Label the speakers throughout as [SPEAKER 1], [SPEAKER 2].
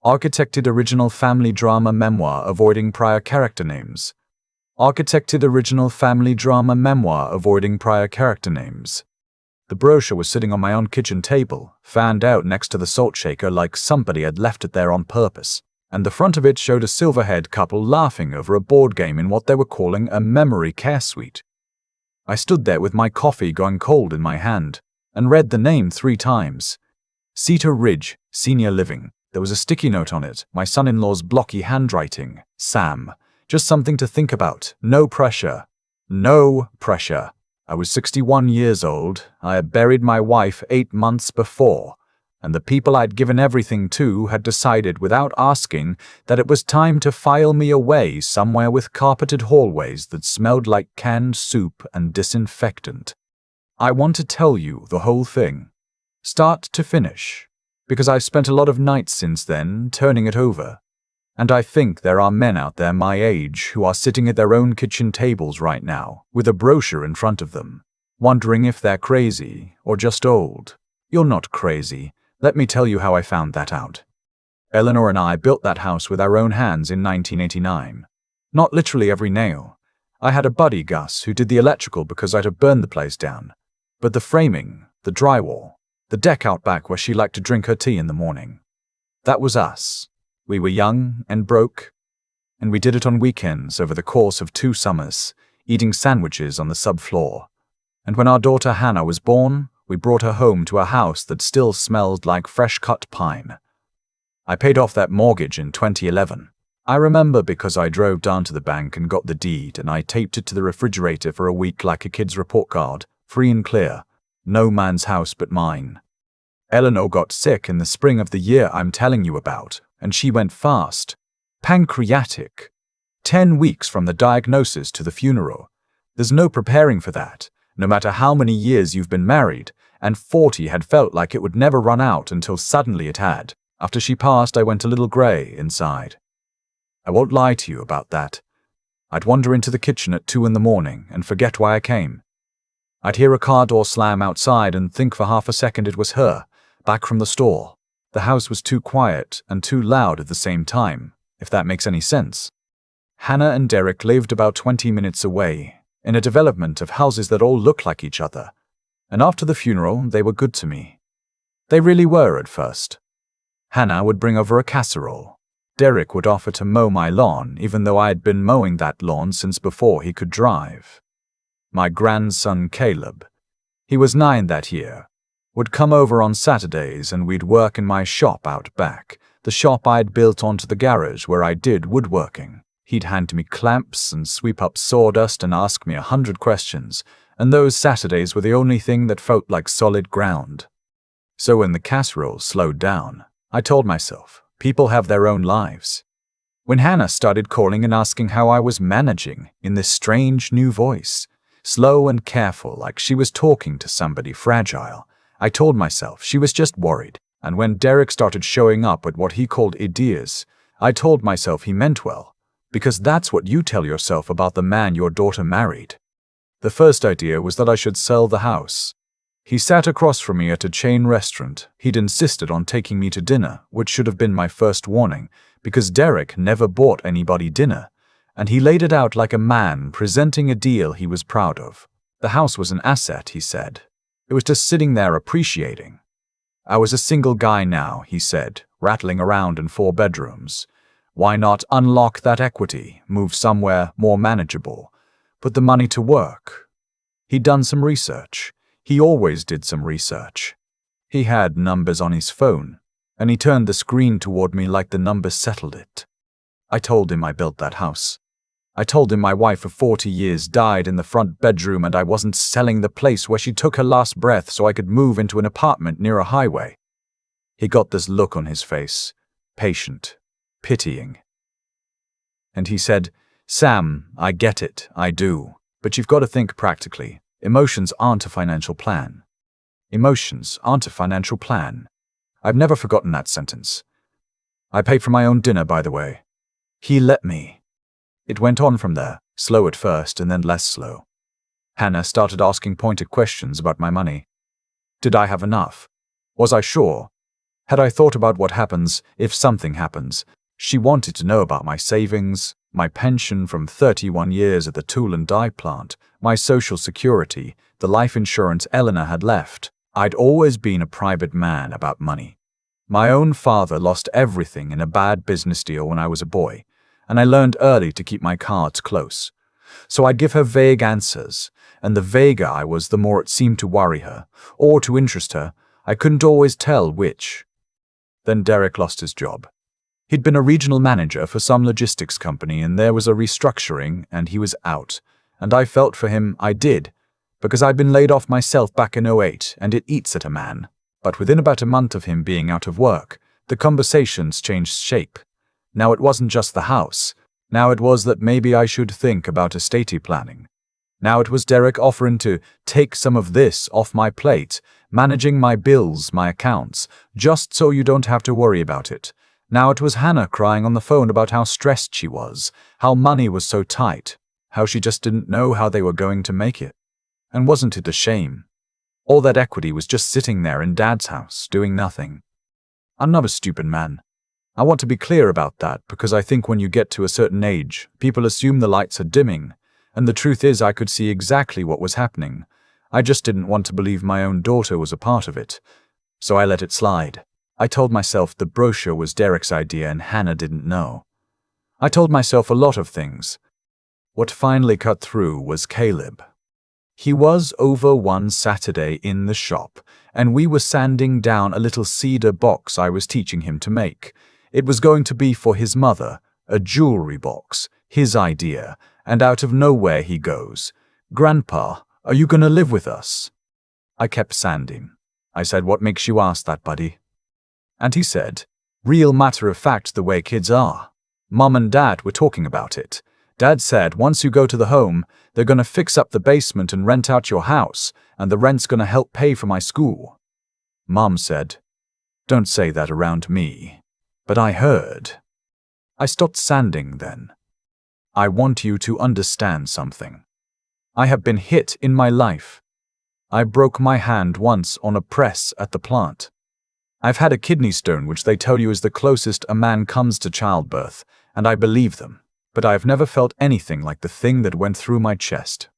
[SPEAKER 1] Architected original family drama memoir avoiding prior character names. Architected original family drama memoir avoiding prior character names. The brochure was sitting on my own kitchen table, fanned out next to the salt shaker like somebody had left it there on purpose, and the front of it showed a silver-haired couple laughing over a board game in what they were calling a memory care suite. I stood there with my coffee going cold in my hand, and read the name 3 times. Cedar Ridge, Senior Living. There was a sticky note on it, my son-in-law's blocky handwriting. Sam. Just something to think about. No pressure. No pressure. I was 61 years old. I had buried my wife 8 months before, and the people I'd given everything to had decided without asking that it was time to file me away somewhere with carpeted hallways that smelled like canned soup and disinfectant. I want to tell you the whole thing, start to finish, because I've spent a lot of nights since then turning it over. And I think there are men out there my age who are sitting at their own kitchen tables right now, with a brochure in front of them, wondering if they're crazy or just old. You're not crazy. Let me tell you how I found that out. Eleanor and I built that house with our own hands in 1989. Not literally every nail. I had a buddy, Gus, who did the electrical because I'd have burned the place down. But the framing, the drywall, the deck out back where she liked to drink her tea in the morning. That was us. We were young and broke, and we did it on weekends over the course of 2 summers, eating sandwiches on the subfloor. And when our daughter Hannah was born, we brought her home to a house that still smelled like fresh-cut pine. I paid off that mortgage in 2011. I remember because I drove down to the bank and got the deed, and I taped it to the refrigerator for a week like a kid's report card, free and clear. No man's house but mine. Eleanor got sick in the spring of the year I'm telling you about, and she went fast. Pancreatic. 10 weeks from the diagnosis to the funeral. There's no preparing for that, no matter how many years you've been married, and 40 had felt like it would never run out until suddenly it had. After she passed, I went a little grey inside. I won't lie to you about that. I'd wander into the kitchen at 2 in the morning and forget why I came. I'd hear a car door slam outside and think for half a second it was her, back from the store. The house was too quiet and too loud at the same time, if that makes any sense. Hannah and Derek lived about 20 minutes away, in a development of houses that all looked like each other, and after the funeral they were good to me. They really were at first. Hannah would bring over a casserole. Derek would offer to mow my lawn, even though I had been mowing that lawn since before he could drive. My grandson Caleb, he was 9 that year, would come over on Saturdays and we'd work in my shop out back, the shop I'd built onto the garage where I did woodworking. He'd hand me clamps and sweep up sawdust and ask me 100 questions, and those Saturdays were the only thing that felt like solid ground. So when the casserole slowed down, I told myself, people have their own lives. When Hannah started calling and asking how I was managing in this strange new voice, slow and careful like she was talking to somebody fragile, I told myself she was just worried. And when Derek started showing up with what he called ideas, I told myself he meant well, because that's what you tell yourself about the man your daughter married. The first idea was that I should sell the house. He sat across from me at a chain restaurant. He'd insisted on taking me to dinner, which should have been my first warning, because Derek never bought anybody dinner, and he laid it out like a man presenting a deal he was proud of. The house was an asset, he said. It was just sitting there appreciating. I was a single guy now, he said, rattling around in 4 bedrooms. Why not unlock that equity, move somewhere more manageable, put the money to work? He'd done some research. He always did some research. He had numbers on his phone, and he turned the screen toward me like the numbers settled it. I told him I built that house. I told him my wife of 40 years died in the front bedroom and I wasn't selling the place where she took her last breath so I could move into an apartment near a highway. He got this look on his face, patient, pitying. And he said, Sam, I get it, I do, but you've got to think practically. Emotions aren't a financial plan. Emotions aren't a financial plan. I've never forgotten that sentence. I paid for my own dinner, by the way. He let me. It went on from there, slow at first and then less slow. Hannah started asking pointed questions about my money. Did I have enough? Was I sure? Had I thought about what happens if something happens? She wanted to know about my savings, my pension from 31 years at the tool and die plant, my social security, the life insurance Eleanor had left. I'd always been a private man about money. My own father lost everything in a bad business deal when I was a boy, and I learned early to keep my cards close. So I'd give her vague answers, and the vaguer I was, the more it seemed to worry her, or to interest her. I couldn't always tell which. Then Derek lost his job. He'd been a regional manager for some logistics company, and there was a restructuring, and he was out. And I felt for him, I did, because I'd been laid off myself back in '08, and it eats at a man. But within about a month of him being out of work, the conversations changed shape. Now it wasn't just the house. Now it was that maybe I should think about estate planning. Now it was Derek offering to take some of this off my plate, managing my bills, my accounts, just so you don't have to worry about it. Now it was Hannah crying on the phone about how stressed she was, how money was so tight, how she just didn't know how they were going to make it. And wasn't it a shame? All that equity was just sitting there in Dad's house, doing nothing. I'm not a stupid man. I want to be clear about that because I think when you get to a certain age, people assume the lights are dimming, and the truth is I could see exactly what was happening. I just didn't want to believe my own daughter was a part of it. So I let it slide. I told myself the brochure was Derek's idea and Hannah didn't know. I told myself a lot of things. What finally cut through was Caleb. He was over one Saturday in the shop, and we were sanding down a little cedar box I was teaching him to make. It was going to be for his mother, a jewelry box, his idea, and out of nowhere he goes, "Grandpa, are you going to live with us?" I kept sanding. I said, "What makes you ask that, buddy?" And he said, "Real matter of fact the way kids are. Mom and Dad were talking about it. Dad said once you go to the home, they're going to fix up the basement and rent out your house, and the rent's going to help pay for my school." Mom said, "Don't say that around me." But I heard. I stopped sanding then. I want you to understand something. I have been hit in my life. I broke my hand once on a press at the plant. I've had a kidney stone, which they tell you is the closest a man comes to childbirth, and I believe them. But I've never felt anything like the thing that went through my chest.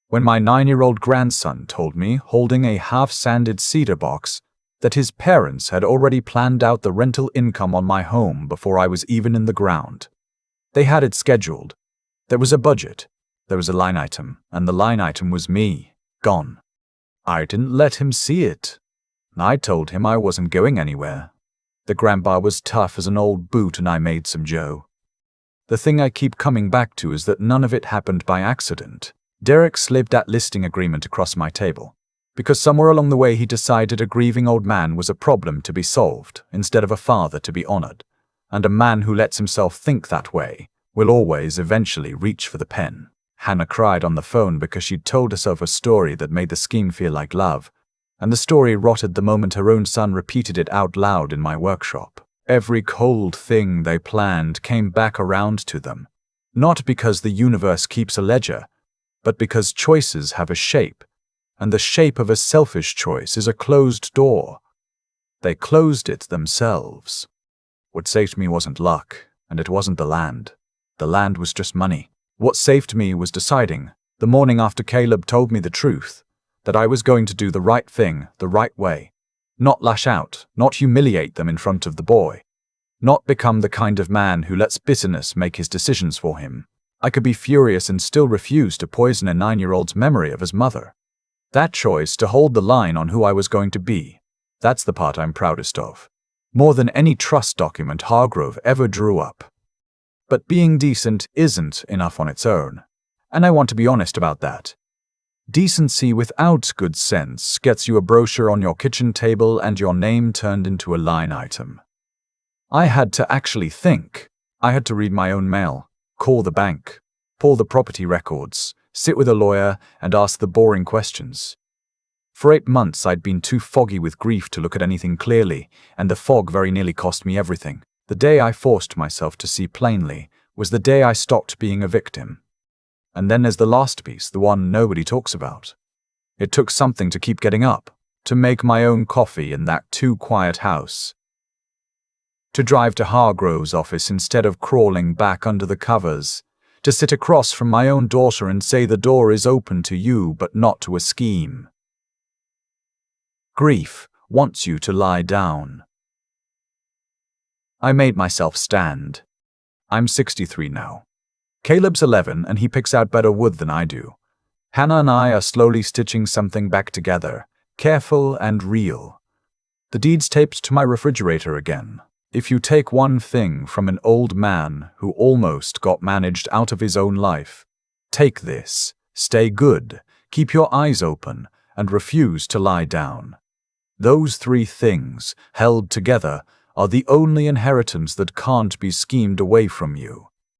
[SPEAKER 1] When my 9-year-old grandson told me, holding a half-sanded cedar box, that his parents had already planned out the rental income on my home before I was even in the ground. They had it scheduled. There was a budget. There was a line item, and the line item was me, gone. I didn't let him see it. I told him I wasn't going anywhere. The grandpa was tough as an old boot and I made some Joe. The thing I keep coming back to is that none of it happened by accident. Derek slipped that listing agreement across my table, because somewhere along the way he decided a grieving old man was a problem to be solved instead of a father to be honored, and a man who lets himself think that way will always eventually reach for the pen. Hannah cried on the phone because she'd told herself a story that made the scheme feel like love, and the story rotted the moment her own son repeated it out loud in my workshop. Every cold thing they planned came back around to them, not because the universe keeps a ledger, but because choices have a shape, and the shape of a selfish choice is a closed door. They closed it themselves. What saved me wasn't luck, and it wasn't the land. The land was just money. What saved me was deciding, the morning after Caleb told me the truth, that I was going to do the right thing the right way. Not lash out, not humiliate them in front of the boy. Not become the kind of man who lets bitterness make his decisions for him. I could be furious and still refuse to poison a 9-year-old's memory of his mother. That choice to hold the line on who I was going to be, that's the part I'm proudest of. More than any trust document Hargrove ever drew up. But being decent isn't enough on its own, and I want to be honest about that. Decency without good sense gets you a brochure on your kitchen table and your name turned into a line item. I had to actually think. I had to read my own mail, call the bank, pull the property records, sit with a lawyer, and ask the boring questions. For 8 months I'd been too foggy with grief to look at anything clearly, and the fog very nearly cost me everything. The day I forced myself to see plainly was the day I stopped being a victim. And then there's the last piece, the one nobody talks about. It took something to keep getting up, to make my own coffee in that too quiet house. To drive to Hargrove's office instead of crawling back under the covers. To sit across from my own daughter and say the door is open to you but not to a scheme. Grief wants you to lie down. I made myself stand. I'm 63 now. Caleb's 11 and he picks out better wood than I do. Hannah and I are slowly stitching something back together, careful and real. The deed's taped to my refrigerator again. If you take one thing from an old man who almost got managed out of his own life, take this: stay good, keep your eyes open, and refuse to lie down. Those three things, held together, are the only inheritance that can't be schemed away from you.